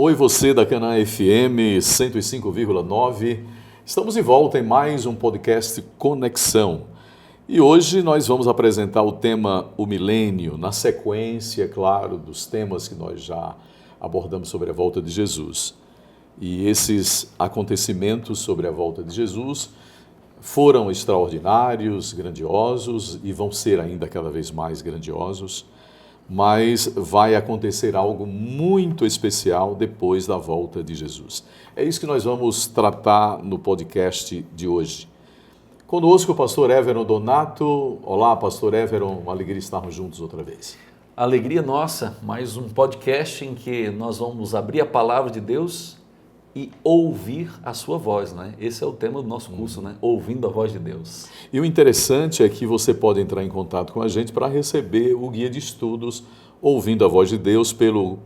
Oi, você da Canaã FM 105,9. Estamos de volta em mais um podcast Conexão. E hoje nós vamos apresentar o tema O Milênio, na sequência, claro, dos temas que nós já abordamos sobre a volta de Jesus. E esses acontecimentos sobre a volta de Jesus foram extraordinários, grandiosos e vão ser ainda cada vez mais grandiosos. Mas vai acontecer algo muito especial depois da volta de Jesus. É isso que nós vamos tratar no podcast de hoje. Conosco o pastor Everon Donato. Olá, pastor Everon, uma alegria estarmos juntos outra vez. Alegria nossa, mais um podcast em que nós vamos abrir a palavra de Deus e ouvir a sua voz, né? Esse é o tema do nosso curso, né? Ouvindo a voz de Deus. E o interessante é que você pode entrar em contato com a gente para receber o guia de estudos Ouvindo a Voz de Deus pelo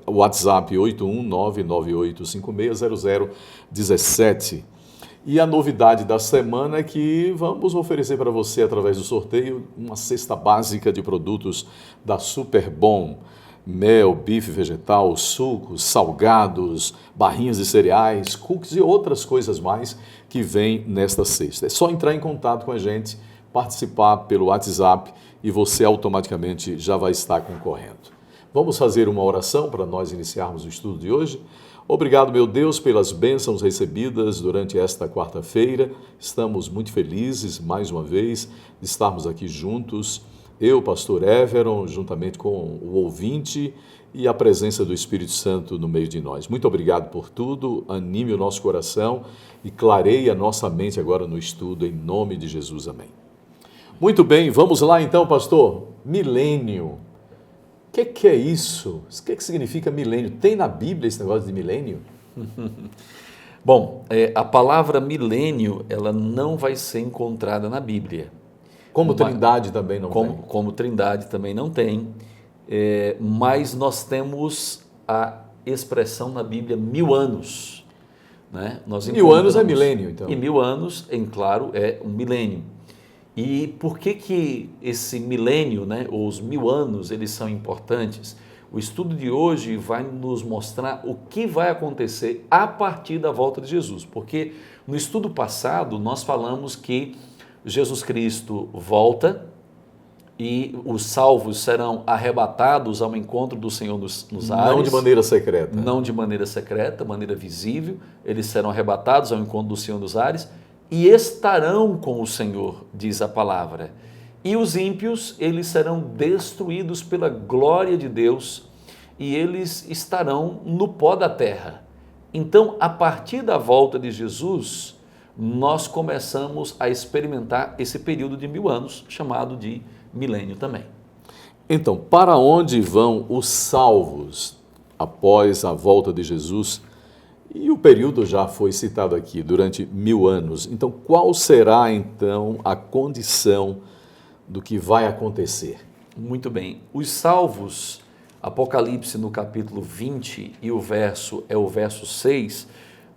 WhatsApp 81998560017. E a novidade da semana é que vamos oferecer para você, através do sorteio, uma cesta básica de produtos da Super Bom. Mel, bife vegetal, sucos, salgados, barrinhas de cereais, cookies e outras coisas mais que vêm nesta cesta. É só entrar em contato com a gente, participar pelo WhatsApp e você automaticamente já vai estar concorrendo. Vamos fazer uma oração para nós iniciarmos o estudo de hoje? Obrigado, meu Deus, pelas bênçãos recebidas durante esta quarta-feira. Estamos muito felizes, mais uma vez, de estarmos aqui juntos. Eu, pastor Everon, juntamente com o ouvinte e a presença do Espírito Santo no meio de nós. Muito obrigado por tudo, anime o nosso coração e clareie a nossa mente agora no estudo, em nome de Jesus, amém. Muito bem, vamos lá então, pastor. Milênio. O que é isso? O que significa milênio? Tem na Bíblia esse negócio de milênio? Bom, a palavra milênio, ela não vai ser encontrada na Bíblia. Como Trindade também não tem. Como Trindade também não tem, mas nós temos a expressão na Bíblia 1000 anos. Né? 1000 anos é milênio, então. E 1000 anos, claro, é um milênio. E por que esse milênio, né, ou os 1000 anos, eles são importantes? O estudo de hoje vai nos mostrar o que vai acontecer a partir da volta de Jesus. Porque no estudo passado nós falamos que Jesus Cristo volta e os salvos serão arrebatados ao encontro do Senhor nos ares. Não de maneira secreta. Não de maneira secreta, maneira visível. Eles serão arrebatados ao encontro do Senhor nos ares e estarão com o Senhor, diz a palavra. E os ímpios, eles serão destruídos pela glória de Deus e eles estarão no pó da terra. Então, a partir da volta de Jesus, nós começamos a experimentar esse período de 1000 anos, chamado de milênio também. Então, para onde vão os salvos após a volta de Jesus? E o período já foi citado aqui, durante 1000 anos. Então, qual será, então, a condição do que vai acontecer? Muito bem. Os salvos, Apocalipse no capítulo 20 e o verso 6,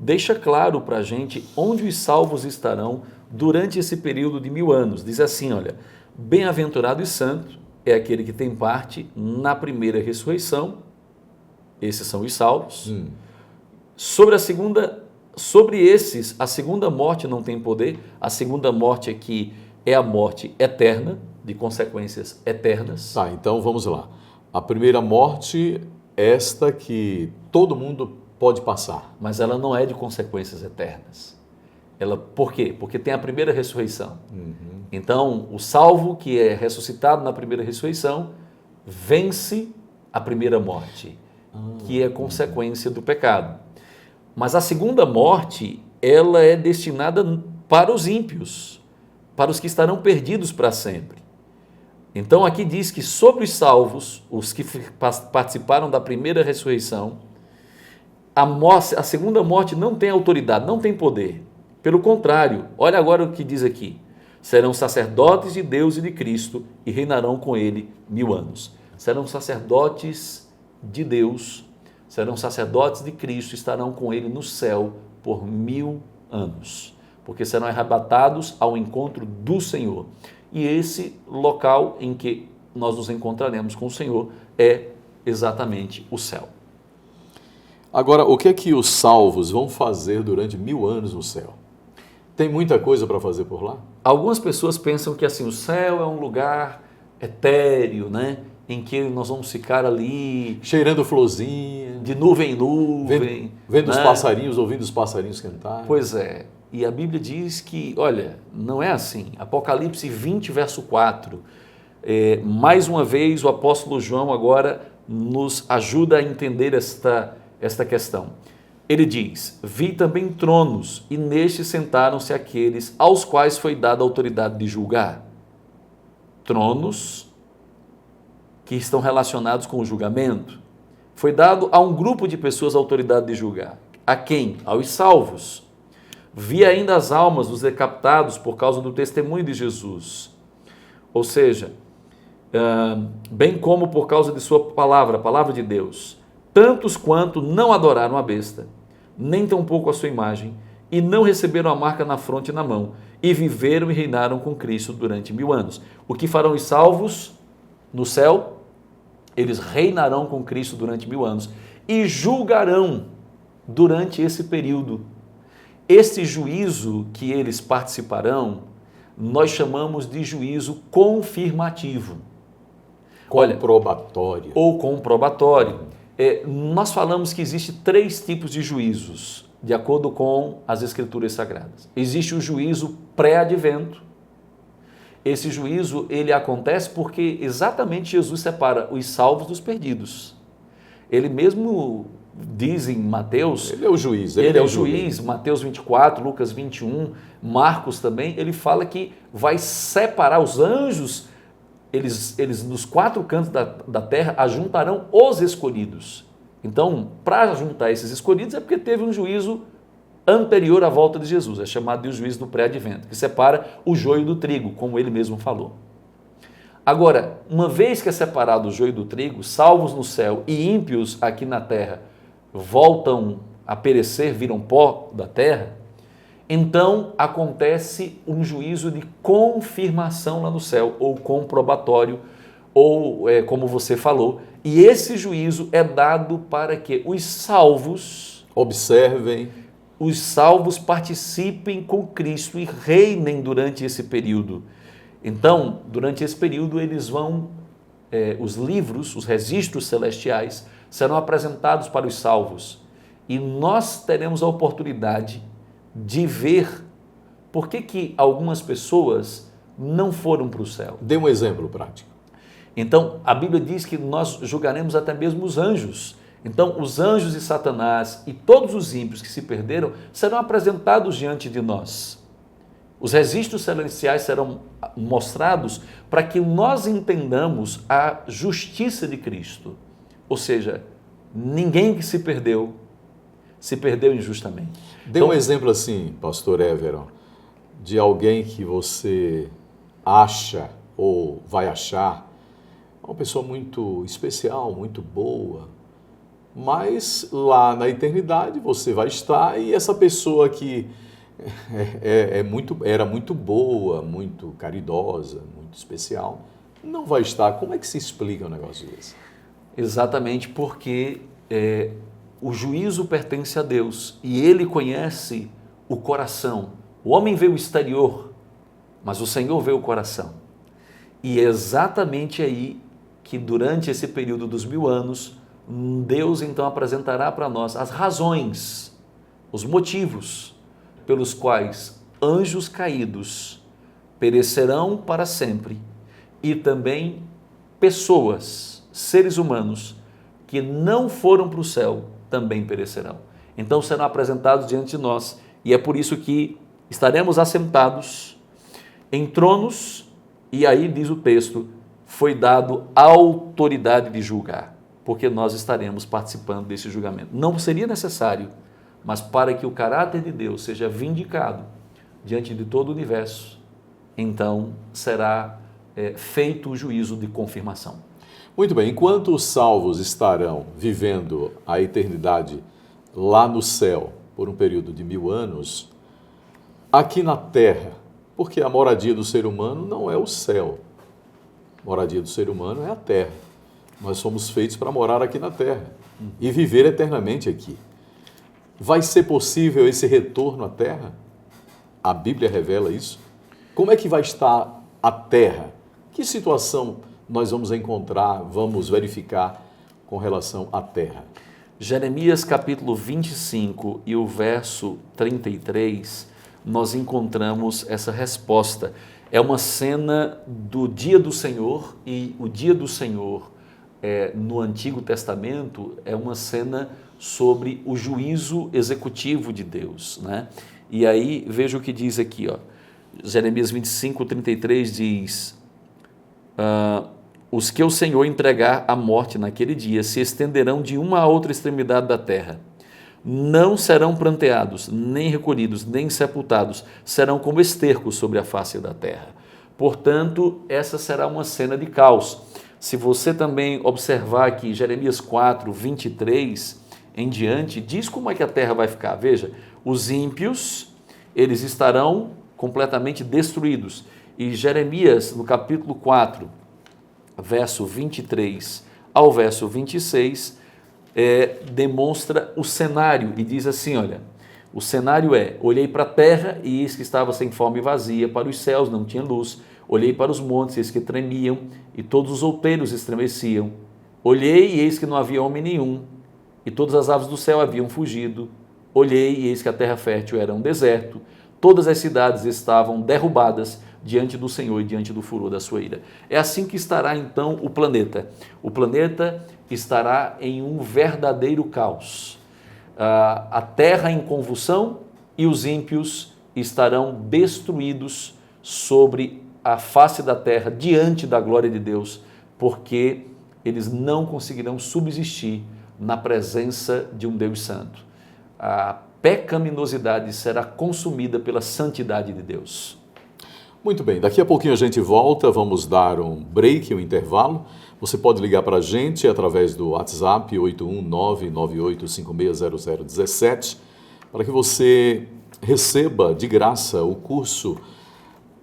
deixa claro para a gente onde os salvos estarão durante esse período de 1000 anos. Diz assim, olha, bem-aventurado e santo é aquele que tem parte na primeira ressurreição, esses são os salvos. Sobre esses, a segunda morte não tem poder, a segunda morte aqui é a morte eterna, de consequências eternas. Tá, então vamos lá. A primeira morte, esta que todo mundo pode passar. Mas ela não é de consequências eternas. Por quê? Porque tem a primeira ressurreição. Então, o salvo que é ressuscitado na primeira ressurreição vence a primeira morte, que é consequência do pecado. Mas a segunda morte, ela é destinada para os ímpios, para os que estarão perdidos para sempre. Então, aqui diz que sobre os salvos, os que participaram da primeira ressurreição, a segunda morte não tem autoridade, não tem poder. Pelo contrário, olha agora o que diz aqui. Serão sacerdotes de Deus e de Cristo e reinarão com ele 1000 anos. Serão sacerdotes de Deus, serão sacerdotes de Cristo, estarão com ele no céu por 1000 anos. Porque serão arrebatados ao encontro do Senhor. E esse local em que nós nos encontraremos com o Senhor é exatamente o céu. Agora, o que é que os salvos vão fazer durante 1000 anos no céu? Tem muita coisa para fazer por lá? Algumas pessoas pensam que assim, o céu é um lugar etéreo, né? Em que nós vamos ficar ali Cheirando florzinha, de nuvem em nuvem. vendo os né? passarinhos, ouvindo os passarinhos cantar. Pois é. E a Bíblia diz que, olha, não é assim. Apocalipse 20, verso 4. Mais uma vez, o apóstolo João agora nos ajuda a entender esta questão. Ele diz: vi também tronos, e nestes sentaram-se aqueles aos quais foi dada a autoridade de julgar. Tronos que estão relacionados com o julgamento. Foi dado a um grupo de pessoas a autoridade de julgar. A quem? Aos salvos. Vi ainda as almas dos decapitados por causa do testemunho de Jesus. Ou seja, bem como por causa de sua palavra, a palavra de Deus. Tantos quanto não adoraram a besta, nem tampouco a sua imagem, e não receberam a marca na fronte e na mão, e viveram e reinaram com Cristo durante 1000 anos. O que farão os salvos no céu? Eles reinarão com Cristo durante 1000 anos e julgarão durante esse período. Esse juízo que eles participarão, nós chamamos de juízo confirmativo. Comprobatório. Ou comprobatório. Nós falamos que existe 3 tipos de juízos, de acordo com as Escrituras Sagradas. Existe o juízo pré-advento. Esse juízo, ele acontece porque exatamente Jesus separa os salvos dos perdidos. Ele mesmo diz em Mateus... Ele é o juiz. Ele é o juiz, Mateus 24, Lucas 21, Marcos também, ele fala que vai separar os anjos, eles nos 4 cantos da terra ajuntarão os escolhidos. Então, para juntar esses escolhidos é porque teve um juízo anterior à volta de Jesus, é chamado de o juízo do pré-advento, que separa o joio do trigo, como ele mesmo falou. Agora, uma vez que é separado o joio do trigo, salvos no céu e ímpios aqui na terra voltam a perecer, viram pó da terra, então acontece um juízo de confirmação lá no céu, ou comprobatório, ou como você falou, e esse juízo é dado para que os salvos observem, os salvos participem com Cristo e reinem durante esse período. Então, durante esse período, eles vão, os livros, os registros celestiais, serão apresentados para os salvos. E nós teremos a oportunidade de ver por que algumas pessoas não foram para o céu. Dê um exemplo prático. Então, a Bíblia diz que nós julgaremos até mesmo os anjos. Então, os anjos e Satanás e todos os ímpios que se perderam serão apresentados diante de nós. Os registros celestiais serão mostrados para que nós entendamos a justiça de Cristo. Ou seja, ninguém que se perdeu injustamente. Dê um exemplo assim, pastor Everon, de alguém que você acha ou vai achar uma pessoa muito especial, muito boa, mas lá na eternidade você vai estar e essa pessoa que era muito boa, muito caridosa, muito especial, não vai estar. Como é que se explica um negócio desse? Exatamente porque o juízo pertence a Deus e Ele conhece o coração. O homem vê o exterior, mas o Senhor vê o coração. E é exatamente aí que durante esse período dos 1000 anos, Deus então apresentará para nós as razões, os motivos pelos quais anjos caídos perecerão para sempre e também pessoas, seres humanos que não foram para o céu também perecerão. Então serão apresentados diante de nós e é por isso que estaremos assentados em tronos e aí diz o texto, foi dado autoridade de julgar, porque nós estaremos participando desse julgamento. Não seria necessário, mas para que o caráter de Deus seja vindicado diante de todo o universo, então será feito o juízo de confirmação. Muito bem, enquanto os salvos estarão vivendo a eternidade lá no céu por um período de 1000 anos, aqui na terra, porque a moradia do ser humano não é o céu, a moradia do ser humano é a terra. Nós somos feitos para morar aqui na terra. e viver eternamente aqui. Vai ser possível esse retorno à terra? A Bíblia revela isso. Como é que vai estar a terra? Que situação nós vamos encontrar, vamos verificar com relação à terra? Jeremias capítulo 25 e o verso 33, nós encontramos essa resposta. É uma cena do dia do Senhor, e o dia do Senhor no Antigo Testamento é uma cena sobre o juízo executivo de Deus, né? E aí veja o que diz aqui, ó. Jeremias 25, 33 diz: os que o Senhor entregar à morte naquele dia se estenderão de uma a outra extremidade da terra. Não serão pranteados, nem recolhidos, nem sepultados, serão como esterco sobre a face da terra. Portanto, essa será uma cena de caos. Se você também observar aqui Jeremias 4, 23 em diante, diz como é que a terra vai ficar. Veja, os ímpios, eles estarão completamente destruídos. E Jeremias, no capítulo 4, verso 23 ao verso 26, demonstra o cenário e diz assim, olha, o cenário é: olhei para a terra e eis que estava sem forma e vazia, para os céus não tinha luz, olhei para os montes e eis que tremiam e todos os outeiros estremeciam, olhei e eis que não havia homem nenhum e todas as aves do céu haviam fugido, olhei e eis que a terra fértil era um deserto, todas as cidades estavam derrubadas diante do Senhor e diante do furor da sua ira. É assim que estará então o planeta. O planeta estará em um verdadeiro caos. A terra em convulsão e os ímpios estarão destruídos sobre a face da terra diante da glória de Deus, porque eles não conseguirão subsistir na presença de um Deus santo. A pecaminosidade será consumida pela santidade de Deus. Muito bem, daqui a pouquinho a gente volta, vamos dar um break, um intervalo. Você pode ligar para a gente através do WhatsApp 81998560017 para que você receba de graça o curso,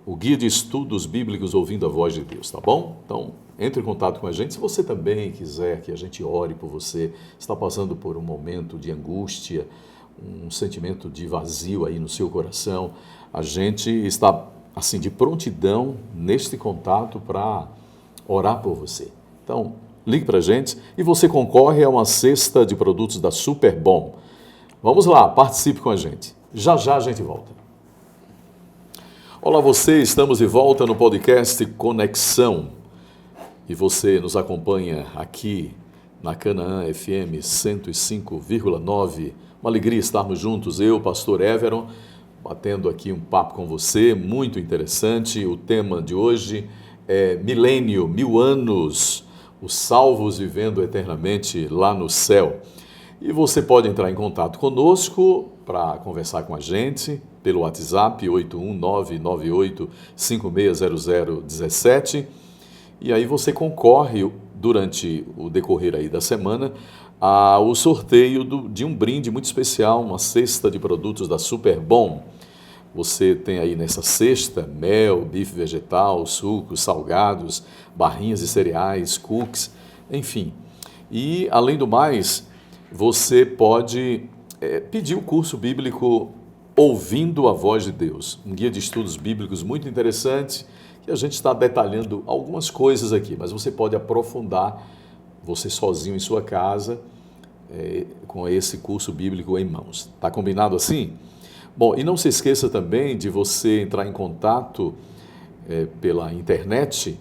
o Guia de Estudos Bíblicos Ouvindo a Voz de Deus, tá bom? Então, entre em contato com a gente. Se você também quiser que a gente ore por você, está passando por um momento de angústia, um sentimento de vazio aí no seu coração, a gente está assim de prontidão neste contato para orar por você. Então, ligue para a gente e você concorre a uma cesta de produtos da Super Bom. Vamos lá, participe com a gente. Já já a gente volta. Olá você, estamos de volta no podcast Conexão. E você nos acompanha aqui na Canaã FM 105,9. Uma alegria estarmos juntos, eu, pastor Everon, batendo aqui um papo com você, muito interessante. O tema de hoje é milênio, 1000 anos, os salvos vivendo eternamente lá no céu. E você pode entrar em contato conosco para conversar com a gente pelo WhatsApp 81998560017. E aí você concorre durante o decorrer aí da semana ao sorteio de um brinde muito especial, uma cesta de produtos da Super Bom. Você tem aí nessa cesta mel, bife vegetal, sucos, salgados, barrinhas de cereais, cookies, enfim. E, além do mais, você pode pedir o curso bíblico Ouvindo a Voz de Deus, um guia de estudos bíblicos muito interessante, que a gente está detalhando algumas coisas aqui, mas você pode aprofundar, você sozinho em sua casa, com esse curso bíblico em mãos. Está combinado assim? Bom, e não se esqueça também de você entrar em contato pela internet,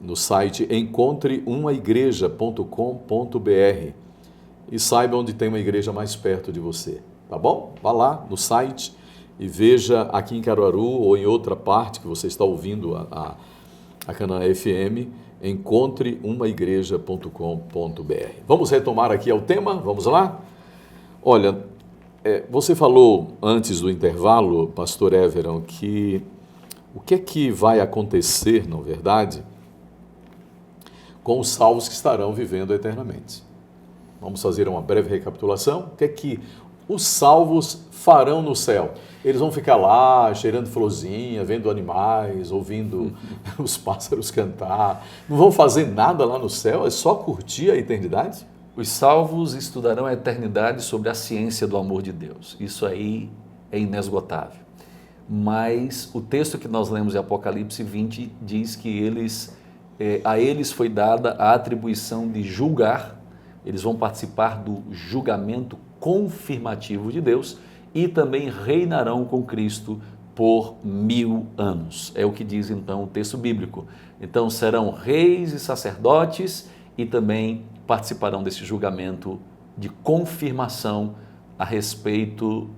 no site encontreumaigreja.com.br e saiba onde tem uma igreja mais perto de você, tá bom? Vá lá no site e veja aqui em Caruaru ou em outra parte que você está ouvindo a Canaã FM, encontreumaigreja.com.br. Vamos retomar aqui ao tema, vamos lá? Olha, você falou antes do intervalo, pastor Everon, que o que é que vai acontecer, na verdade, com os salvos que estarão vivendo eternamente. Vamos fazer uma breve recapitulação. O que é que os salvos farão no céu? Eles vão ficar lá, cheirando florzinha, vendo animais, ouvindo os pássaros cantar. Não vão fazer nada lá no céu? É só curtir a eternidade? Os salvos estudarão a eternidade sobre a ciência do amor de Deus. Isso aí é inesgotável. Mas o texto que nós lemos em Apocalipse 20 diz que a eles foi dada a atribuição de julgar, eles vão participar do julgamento confirmativo de Deus e também reinarão com Cristo por 1000 anos. É o que diz então o texto bíblico. Então serão reis e sacerdotes e também participarão desse julgamento de confirmação a respeito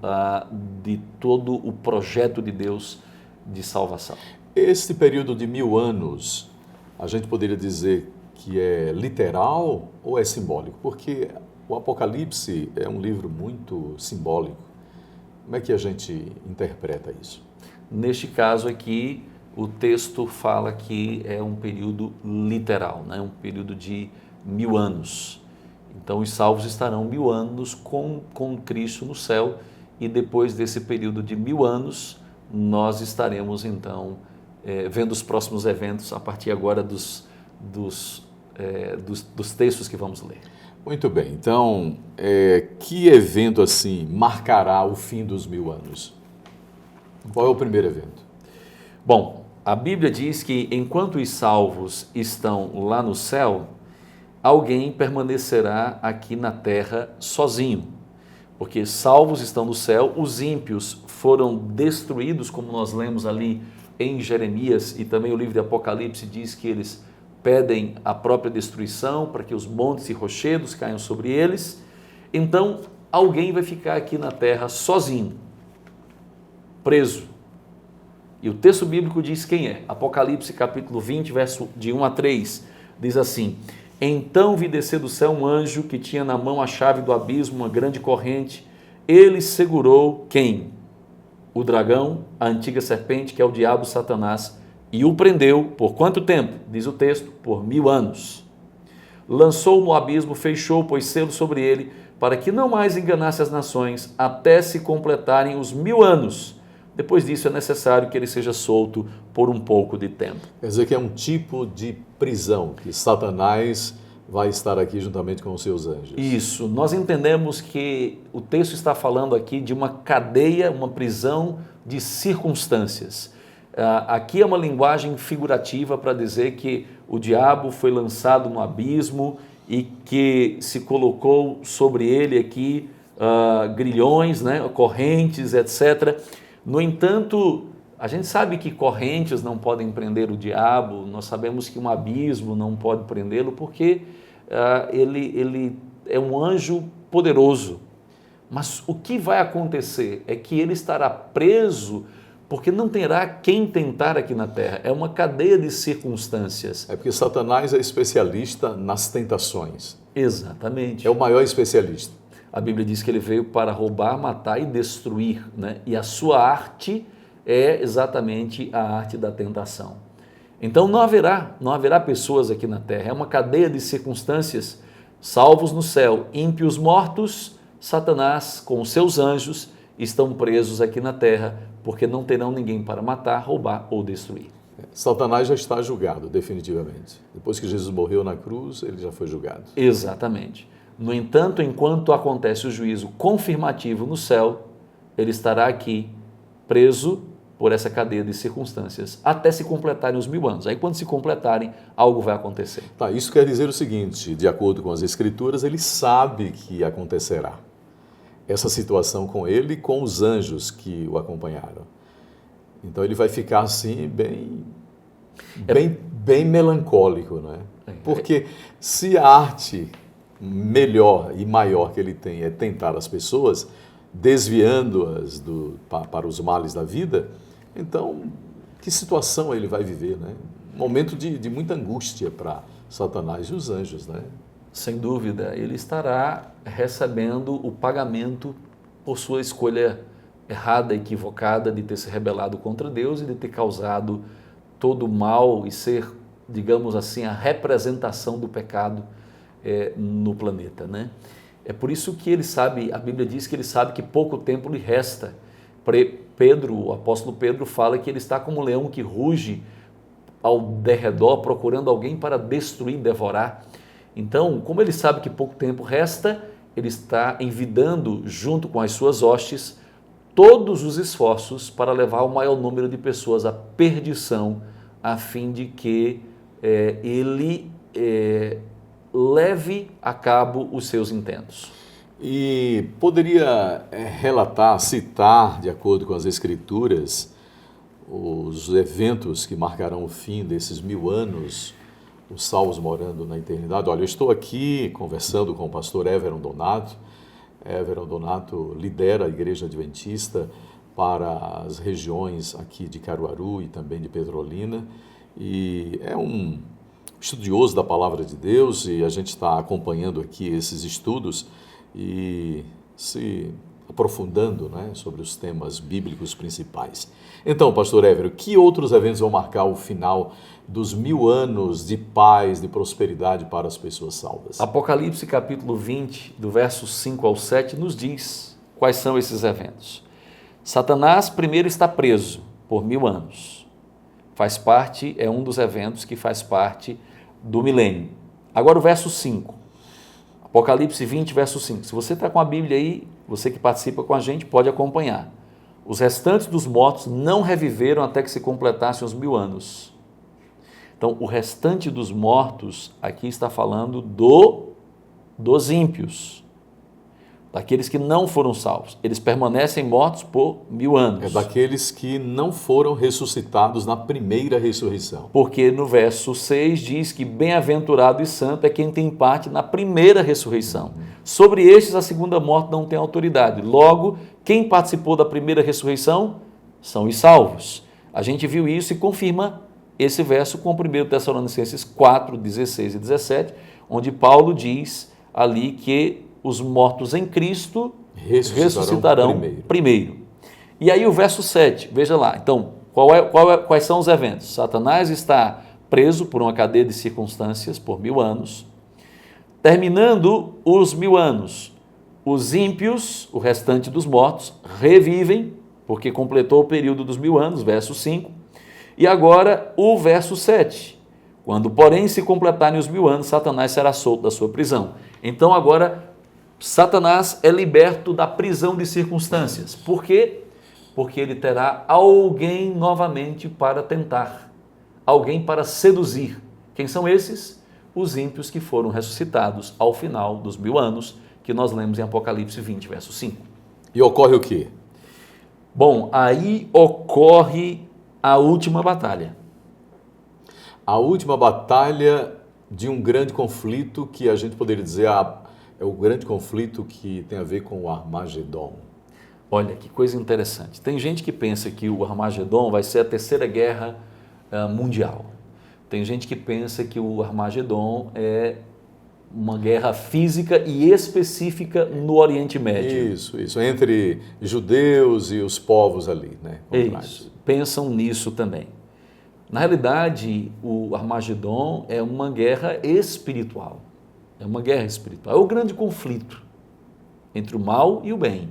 de todo o projeto de Deus de salvação. Este período de 1000 anos, a gente poderia dizer que é literal ou é simbólico? Porque o Apocalipse é um livro muito simbólico. Como é que a gente interpreta isso? Neste caso aqui, o texto fala que é um período literal, né? Um período de 1000 anos. Então, os salvos estarão 1000 anos com Cristo no céu e depois desse período de 1000 anos, nós estaremos então vendo os próximos eventos a partir agora dos textos que vamos ler. Muito bem, então, que evento assim marcará o fim dos 1000 anos? Qual é o primeiro evento? Bom, a Bíblia diz que enquanto os salvos estão lá no céu, alguém permanecerá aqui na terra sozinho, porque salvos estão no céu, os ímpios foram destruídos, como nós lemos ali em Jeremias, e também o livro de Apocalipse diz que eles pedem a própria destruição para que os montes e rochedos caiam sobre eles. Então, alguém vai ficar aqui na terra sozinho, preso. E o texto bíblico diz quem é. Apocalipse capítulo 20, verso de 1 a 3, diz assim: Então vi descer do céu um anjo que tinha na mão a chave do abismo, uma grande corrente. Ele segurou quem? O dragão, a antiga serpente, que é o diabo Satanás, e o prendeu por quanto tempo? Diz o texto, por 1000 anos. Lançou-o no abismo, fechou, pôs selo sobre ele, para que não mais enganasse as nações, até se completarem os 1000 anos. Depois disso é necessário que ele seja solto por um pouco de tempo. Quer dizer que é um tipo de prisão, que Satanás vai estar aqui juntamente com os seus anjos. Isso, nós entendemos que o texto está falando aqui de uma cadeia, uma prisão de circunstâncias. Aqui é uma linguagem figurativa para dizer que o diabo foi lançado no abismo e que se colocou sobre ele aqui grilhões, né, correntes, etc. No entanto, a gente sabe que correntes não podem prender o diabo, nós sabemos que um abismo não pode prendê-lo, porque ele é um anjo poderoso. Mas o que vai acontecer é que ele estará preso, porque não terá quem tentar aqui na terra. É uma cadeia de circunstâncias. É porque Satanás é especialista nas tentações. Exatamente. É o maior especialista. A Bíblia diz que ele veio para roubar, matar e destruir, né? E a sua arte é exatamente a arte da tentação. Então não haverá pessoas aqui na terra, é uma cadeia de circunstâncias, salvos no céu, ímpios mortos, Satanás com os seus anjos estão presos aqui na terra, porque não terão ninguém para matar, roubar ou destruir. Satanás já está julgado, definitivamente. Depois que Jesus morreu na cruz, ele já foi julgado. Exatamente. No entanto, enquanto acontece o juízo confirmativo no céu, ele estará aqui preso por essa cadeia de circunstâncias, até se completarem os 1000 anos. Aí quando se completarem, algo vai acontecer. Tá, isso quer dizer o seguinte, de acordo com as Escrituras, ele sabe que acontecerá essa situação com ele e com os anjos que o acompanharam. Então ele vai ficar assim bem melancólico, não é? Porque se a arte melhor e maior que ele tem é tentar as pessoas, desviando-as para os males da vida, então que situação ele vai viver, né? Um momento de muita angústia para Satanás e os anjos, né? Sem dúvida, ele estará recebendo o pagamento por sua escolha errada, equivocada de ter se rebelado contra Deus e de ter causado todo o mal e ser, digamos assim, a representação do pecado no planeta, né? É por isso que ele sabe, a Bíblia diz que ele sabe que pouco tempo lhe resta. O apóstolo Pedro fala que ele está como um leão que ruge ao derredor, procurando alguém para destruir, devorar. Então, como ele sabe que pouco tempo resta, ele está envidando, junto com as suas hostes, todos os esforços para levar o maior número de pessoas à perdição, a fim de que ele leve a cabo os seus intentos. E poderia relatar, citar, de acordo com as Escrituras, os eventos que marcarão o fim desses 1000 anos, os salvos morando na eternidade? Olha, eu estou aqui conversando com o pastor Everon Donato. Everon Donato lidera a Igreja Adventista para as regiões aqui de Caruaru e também de Petrolina, e é um estudioso da Palavra de Deus, e a gente está acompanhando aqui esses estudos e se aprofundando, né, sobre os temas bíblicos principais. Então, pastor Évero, que outros eventos vão marcar o final dos 1000 anos de paz, de prosperidade para as pessoas salvas? Apocalipse capítulo 20, do verso 5 ao 7, nos diz quais são esses eventos. Satanás primeiro está preso por 1000 anos. É um dos eventos que faz parte do milênio. Agora o verso 5. Apocalipse 20, verso 5. Se você está com a Bíblia aí, você que participa com a gente pode acompanhar. Os restantes dos mortos não reviveram até que se completassem os 1000 anos. Então, o restante dos mortos aqui está falando dos ímpios, daqueles que não foram salvos. Eles permanecem mortos por 1000 anos. É daqueles que não foram ressuscitados na primeira ressurreição. Porque no verso 6 diz que bem-aventurado e santo é quem tem parte na primeira ressurreição. Sobre estes a segunda morte não tem autoridade. Logo, quem participou da primeira ressurreição são os salvos. A gente viu isso e confirma esse verso com 1 Tessalonicenses 4, 16 e 17, onde Paulo diz ali que os mortos em Cristo ressuscitarão primeiro. E aí o verso 7, veja lá, então, quais são os eventos? Satanás está preso por uma cadeia de circunstâncias por 1000 anos. Terminando os 1000 anos, os ímpios, o restante dos mortos, revivem, porque completou o período dos 1000 anos, verso 5. E agora o verso 7. Quando, porém, se completarem os 1000 anos, Satanás será solto da sua prisão. Então, agora, Satanás é liberto da prisão de circunstâncias. Por quê? Porque ele terá alguém novamente para tentar, alguém para seduzir. Quem são esses? Os ímpios que foram ressuscitados ao final dos 1000 anos, que nós lemos em Apocalipse 20, verso 5. E ocorre o quê? Bom, aí ocorre a última batalha. A última batalha de um grande conflito que a gente poderia dizer é o grande conflito que tem a ver com o Armagedon. Olha, que coisa interessante. Tem gente que pensa que o Armagedon vai ser a terceira guerra mundial. Tem gente que pensa que o Armagedon é uma guerra física e específica no Oriente Médio. Isso, entre judeus e os povos ali, né? Isso, pensam nisso também. Na realidade, o Armagedon é uma guerra espiritual. É uma guerra espiritual. É o grande conflito entre o mal e o bem.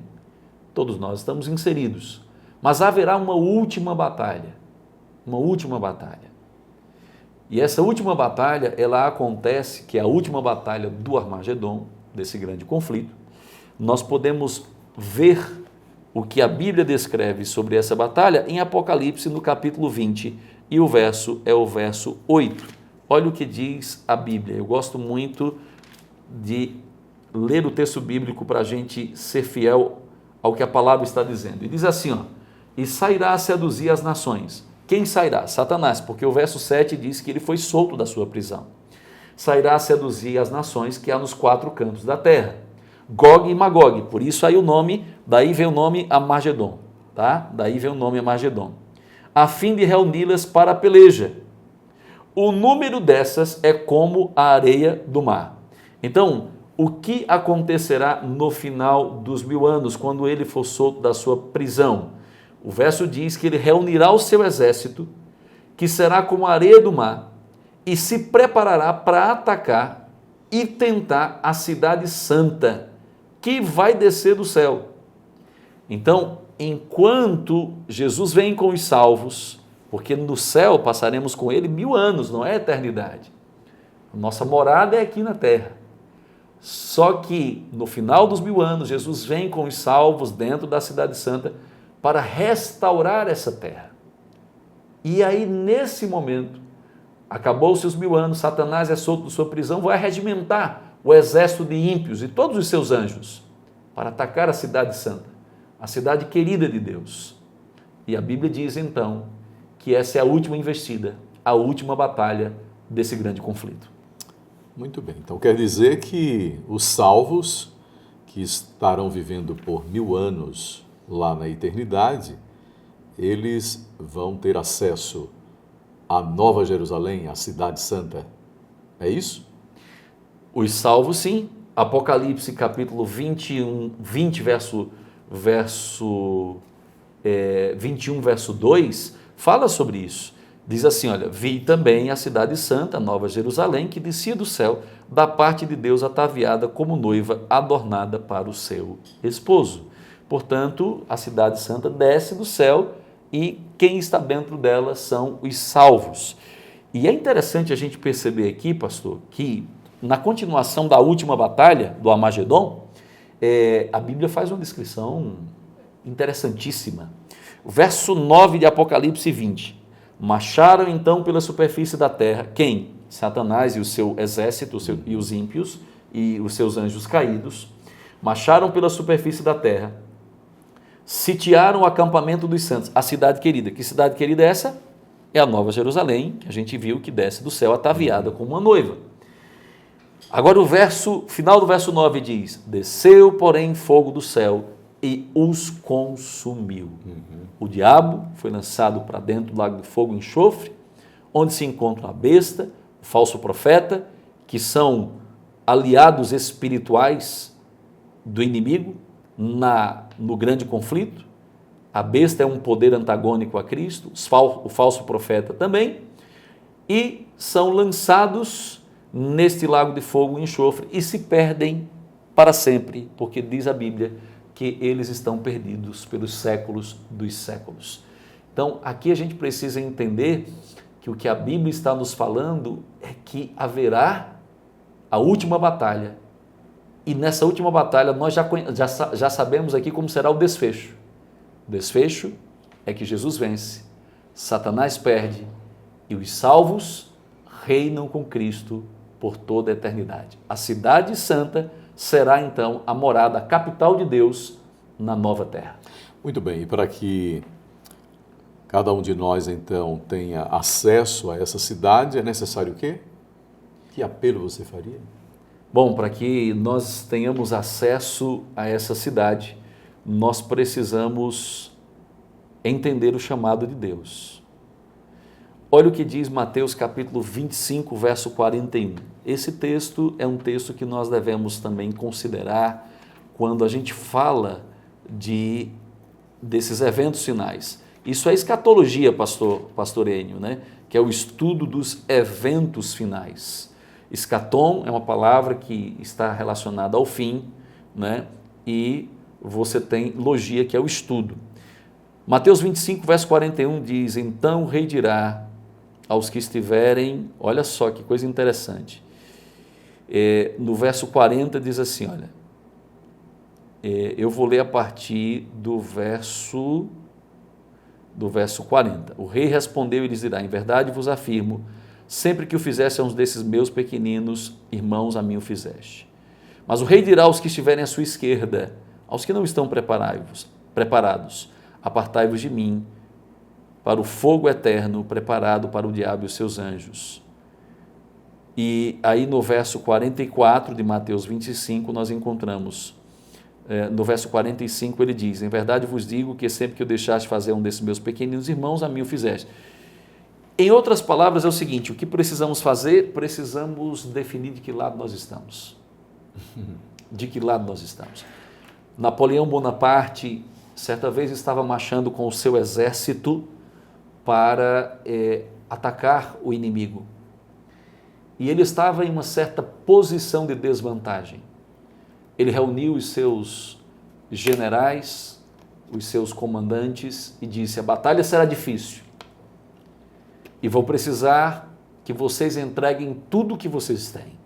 Todos nós estamos inseridos. Mas haverá uma última batalha. Uma última batalha. E essa última batalha, ela acontece, que é a última batalha do Armagedon, desse grande conflito. Nós podemos ver o que a Bíblia descreve sobre essa batalha em Apocalipse, no capítulo 20, e o verso é o verso 8. Olha o que diz a Bíblia. Eu gosto muito de ler o texto bíblico para a gente ser fiel ao que a palavra está dizendo. E diz assim, ó, e sairá a seduzir as nações. Quem sairá? Satanás, porque o verso 7 diz que ele foi solto da sua prisão. Sairá a seduzir as nações que há nos 4 cantos da terra. Gog e Magog, por isso aí daí vem o nome Armagedon, tá? Daí vem o nome Armagedon. A fim de reuni-las para a peleja. O número dessas é como a areia do mar. Então, o que acontecerá no final dos 1000 anos, quando ele for solto da sua prisão? O verso diz que ele reunirá o seu exército, que será como a areia do mar, e se preparará para atacar e tentar a cidade santa, que vai descer do céu. Então, enquanto Jesus vem com os salvos, porque no céu passaremos com ele 1000 anos, não é eternidade. Nossa morada é aqui na terra. Só que no final dos 1000 anos, Jesus vem com os salvos dentro da Cidade Santa para restaurar essa terra. E aí, nesse momento, acabou-se os 1000 anos, Satanás é solto de sua prisão, vai regimentar o exército de ímpios e todos os seus anjos para atacar a Cidade Santa, a cidade querida de Deus. E a Bíblia diz então que essa é a última investida, a última batalha desse grande conflito. Muito bem, então quer dizer que os salvos que estarão vivendo por 1000 anos lá na eternidade, eles vão ter acesso à Nova Jerusalém, à Cidade Santa. É isso? Os salvos, sim. Apocalipse capítulo 21, 21, verso 2, fala sobre isso. Diz assim, olha, vi também a cidade santa, a Nova Jerusalém, que descia do céu, da parte de Deus ataviada como noiva adornada para o seu esposo. Portanto, a cidade santa desce do céu e quem está dentro dela são os salvos. E é interessante a gente perceber aqui, pastor, que na continuação da última batalha, do Armagedon, a Bíblia faz uma descrição interessantíssima. O verso 9 de Apocalipse 20. Marcharam então pela superfície da terra, quem? Satanás e o seu exército, e os ímpios, e os seus anjos caídos, marcharam pela superfície da terra, sitiaram o acampamento dos santos, a cidade querida. Que cidade querida é essa? É a Nova Jerusalém, que a gente viu que desce do céu ataviada como uma noiva. Agora o final do verso 9 diz, desceu, porém, fogo do céu e os consumiu. O diabo foi lançado para dentro do lago de fogo e enxofre, onde se encontra a besta, o falso profeta, que são aliados espirituais do inimigo no grande conflito. A besta é um poder antagônico a Cristo, o falso profeta também, e são lançados neste lago de fogo e enxofre e se perdem para sempre, porque diz a Bíblia que eles estão perdidos pelos séculos dos séculos. Então, aqui a gente precisa entender que o que a Bíblia está nos falando é que haverá a última batalha. E nessa última batalha nós já sabemos aqui como será o desfecho. O desfecho é que Jesus vence, Satanás perde e os salvos reinam com Cristo por toda a eternidade. A cidade santa será então a morada, a capital de Deus na nova terra. Muito bem, e para que cada um de nós então tenha acesso a essa cidade, é necessário o quê? Que apelo você faria? Bom, para que nós tenhamos acesso a essa cidade, nós precisamos entender o chamado de Deus. Olha o que diz Mateus capítulo 25, verso 41. Esse texto é um texto que nós devemos também considerar quando a gente fala desses eventos finais. Isso é escatologia, pastor Enio, né? Que é o estudo dos eventos finais. Escatom é uma palavra que está relacionada ao fim, né? E você tem logia, que é o estudo. Mateus 25, verso 41 diz, então o rei dirá aos que estiverem, olha só que coisa interessante, no verso 40 diz assim, olha, eu vou ler a partir do verso 40, o rei respondeu e lhes dirá, em verdade vos afirmo, sempre que o fizesse a uns desses meus pequeninos irmãos, a mim o fizeste. Mas o rei dirá aos que estiverem à sua esquerda, aos que não estão preparados, apartai-vos de mim, para o fogo eterno preparado para o diabo e os seus anjos. E aí no verso 44 de Mateus 25 nós encontramos, no verso 45 ele diz, em verdade vos digo que sempre que eu deixaste fazer um desses meus pequeninos irmãos, a mim o fizeste. Em outras palavras é o seguinte, o que precisamos fazer? Precisamos definir de que lado nós estamos. De que lado nós estamos. Napoleão Bonaparte, certa vez estava marchando com o seu exército para atacar o inimigo. E ele estava em uma certa posição de desvantagem. Ele reuniu os seus generais, os seus comandantes e disse, a batalha será difícil e vou precisar que vocês entreguem tudo o que vocês têm.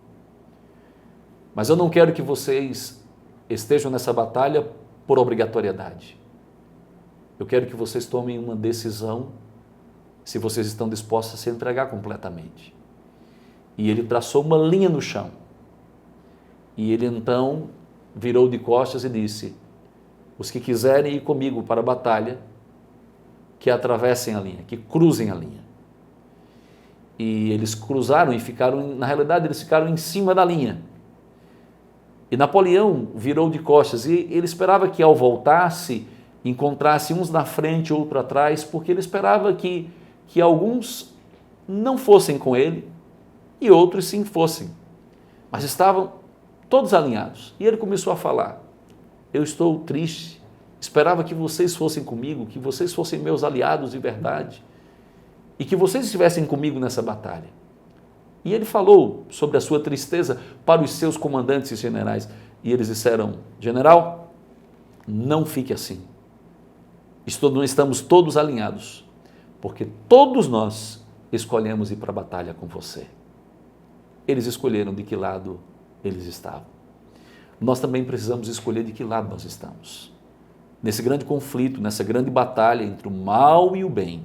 Mas eu não quero que vocês estejam nessa batalha por obrigatoriedade. Eu quero que vocês tomem uma decisão se vocês estão dispostos a se entregar completamente. E ele traçou uma linha no chão. E ele então virou de costas e disse: os que quiserem ir comigo para a batalha, que atravessem a linha, que cruzem a linha. E eles cruzaram e ficaram, na realidade, eles ficaram em cima da linha. E Napoleão virou de costas e ele esperava que ao voltar-se, encontrasse uns na frente, outro atrás, porque ele esperava que alguns não fossem com ele e outros sim fossem. Mas estavam todos alinhados. E ele começou a falar: eu estou triste, esperava que vocês fossem comigo, que vocês fossem meus aliados de verdade e que vocês estivessem comigo nessa batalha. E ele falou sobre a sua tristeza para os seus comandantes e generais. E eles disseram: general, não fique assim. Estamos todos alinhados, porque todos nós escolhemos ir para a batalha com você. Eles escolheram de que lado eles estavam. Nós também precisamos escolher de que lado nós estamos. Nesse grande conflito, nessa grande batalha entre o mal e o bem,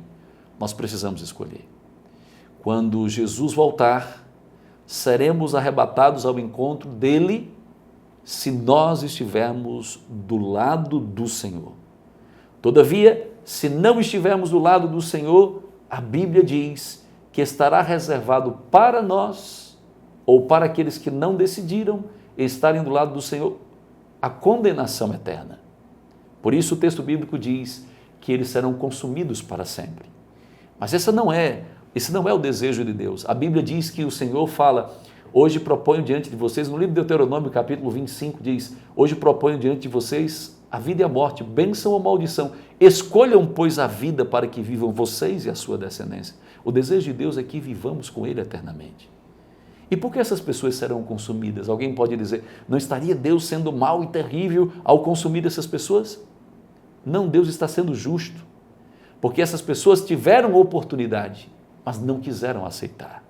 nós precisamos escolher. Quando Jesus voltar, seremos arrebatados ao encontro dele se nós estivermos do lado do Senhor. Todavia, se não estivermos do lado do Senhor, a Bíblia diz que estará reservado para nós, ou para aqueles que não decidiram estarem do lado do Senhor, a condenação eterna. Por isso o texto bíblico diz que eles serão consumidos para sempre. Mas esse não é o desejo de Deus. A Bíblia diz que o Senhor fala: hoje proponho diante de vocês, no livro de Deuteronômio, capítulo 25, diz: hoje proponho diante de vocês a vida e a morte, bênção ou maldição. Escolham, pois, a vida para que vivam vocês e a sua descendência. O desejo de Deus é que vivamos com Ele eternamente. E por que essas pessoas serão consumidas? Alguém pode dizer: não estaria Deus sendo mau e terrível ao consumir essas pessoas? Não, Deus está sendo justo, porque essas pessoas tiveram oportunidade, mas não quiseram aceitar.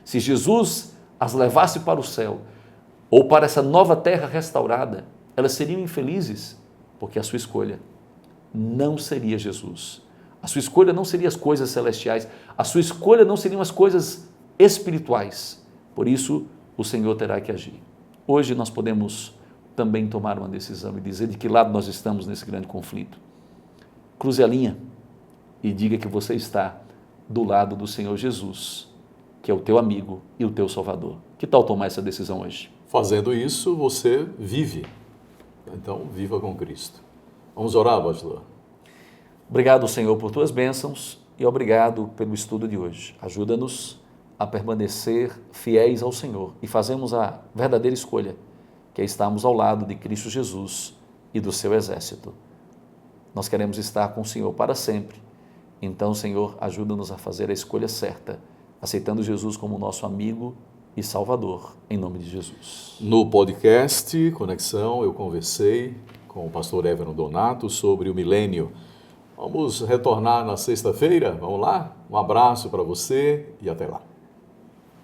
Se Jesus as levasse para o céu, ou para essa nova terra restaurada, elas seriam infelizes, porque a sua escolha não seria Jesus. A sua escolha não seria as coisas celestiais, a sua escolha não seriam as coisas espirituais. Por isso, o Senhor terá que agir. Hoje nós podemos também tomar uma decisão e dizer de que lado nós estamos nesse grande conflito. Cruze a linha e diga que você está do lado do Senhor Jesus, que é o teu amigo e o teu Salvador. Que tal tomar essa decisão hoje? Fazendo isso, você vive. Então, viva com Cristo. Vamos orar, pastor? Obrigado, Senhor, por tuas bênçãos e obrigado pelo estudo de hoje. Ajuda-nos a permanecer fiéis ao Senhor e fazemos a verdadeira escolha, que é estarmos ao lado de Cristo Jesus e do seu exército. Nós queremos estar com o Senhor para sempre. Então, Senhor, ajuda-nos a fazer a escolha certa, aceitando Jesus como nosso amigo e Salvador, em nome de Jesus. No podcast Conexão, eu conversei com o pastor Everton Donato sobre o milênio. Vamos retornar na sexta-feira? Vamos lá? Um abraço para você e até lá.